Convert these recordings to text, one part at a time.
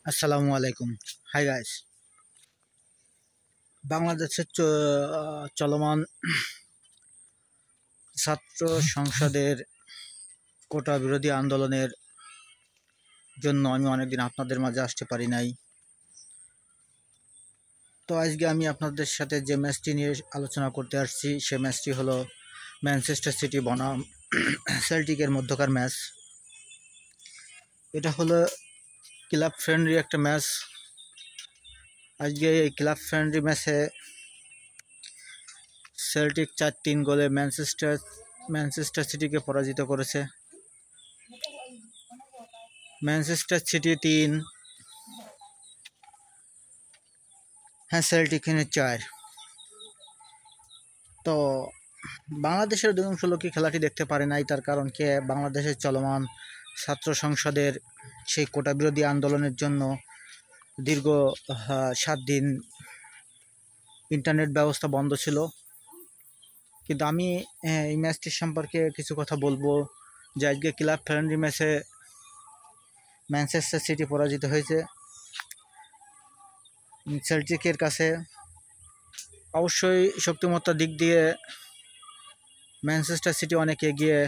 আসসালামু আলাইকুম। Hi guys. বাংলাদেশের চলমান ছাত্র সংসদের কোটা বিরোধী আন্দোলনের জন্য আমি অনেকদিন আপনাদের মাঝে আসতে পারি নাই। তো আজকে আমি আপনাদের সাথে যে ম্যাচটি নিয়ে আলোচনা করতে আসছি সে ম্যাচটি হলো ম্যানচেস্টার সিটি বনাম সেল্টিকের মধ্যকার ম্যাচ। এটা হলো ক্লাব ফ্রেন্ডলি একটা ম্যাচ। আজকে এই ক্লাব ফ্রেন্ডলি ম্যাচে সেল্টিক 4-3 গোলে ম্যানচেস্টার সিটিকে পরাজিত করেছে। Manchester city 3, Celtic 4। তো বাংলাদেশের অধিকাংশ লোকই খেলাটি দেখতে পারে নাই, তার কারণ কি বাংলাদেশের চলমান ছাত্র সংসদের সেই কোটা বিরোধী আন্দোলনের জন্য দীর্ঘ 7 দিন ইন্টারনেট ব্যবস্থা বন্ধ ছিল। কিন্তু আমি এই ম্যাচটির সম্পর্কে কিছু কথা বলবো যে আজকে ক্লাব ফ্রেন্ডলি ম্যাচে ম্যানচেস্টার সিটি পরাজিত হয়েছে সেল্টিকের কাছে। অবশ্যই শক্তিমত্তার দিক দিয়ে ম্যানচেস্টার সিটি অনেক এগিয়ে,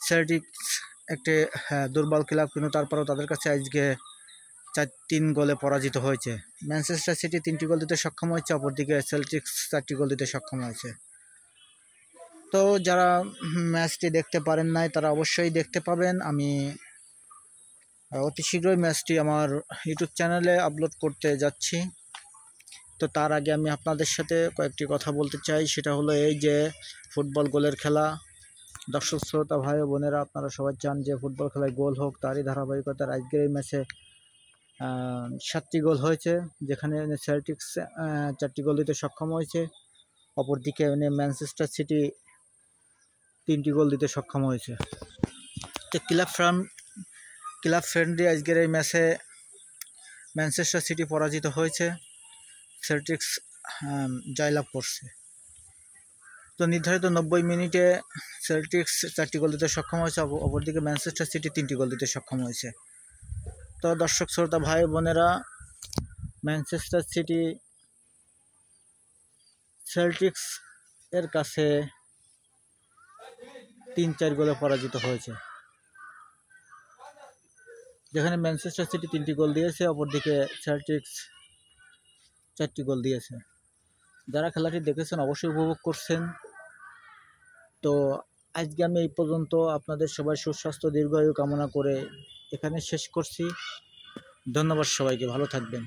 সেল্টিক একটি দুর্বল ক্লাব, কিন্তু তারপরেও তাদের কাছে আজকে 4-3 গোলে পরাজিত হয়েছে। ম্যানচেস্টার সিটি 3টি গোল দিতে সক্ষম হয়েছে, অপরদিকে সেল্টিক 4টি গোল দিতে সক্ষম হয়েছে। তো যারা ম্যাচটি দেখতে পারেন নাই তারা অবশ্যই দেখতে পাবেন। আমি অতি শীঘ্রই ম্যাচটি আমার ইউটিউব চ্যানেলে আপলোড করতে যাচ্ছি। তো তার আগে আমি আপনাদের সাথে কয়েকটি কথা বলতে চাই। সেটা হলো এই যে ফুটবল গোলের খেলা। দর্শক শ্রোতা ভাই ও বোনেরা, আপনারা সবাই চান যে ফুটবল খেলায় গোল হোক, তারই ধারাবাহিকতার আজকের এই ম্যাচে 7টি গোল হয়েছে, যেখানে সেল্টিক্স 4টি গোল দিতে সক্ষম হয়েছে, অপরদিকে ম্যানচেস্টার সিটি 3টি গোল দিতে সক্ষম হয়েছে। তো ক্লাব ফ্রেন্ডলি আজকের এই ম্যাচে ম্যানচেস্টার সিটি পরাজিত হয়েছে, সেল্টিক্স জয়লাভ করছে। তো নির্ধারিত 90 মিনিটে সেল্টিক্স 4টি গোল দিতে সক্ষম হয়েছে, অপরদিকে ম্যানচেস্টার সিটি 3টি গোল দিতে সক্ষম হয়েছে। তো দর্শক শ্রোতা ভাই বোনেরা, ম্যানচেস্টার সিটি সেল্টিক্স এর কাছে 3-4 গোলে পরাজিত হয়েছে, যেখানে ম্যানচেস্টার সিটি 3টি গোল দিয়েছে, অপরদিকে সেল্টিক্স 4টি গোল দিয়েছে। যারা খেলাটি দেখেছেন অবশ্যই উপভোগ করছেন। তো আজকে আমি এই পর্যন্ত আপনাদের সবাই সুস্বাস্থ্য দীর্ঘায়ু কামনা করে এখানে শেষ করছি। ধন্যবাদ সবাইকে, ভালো থাকবেন।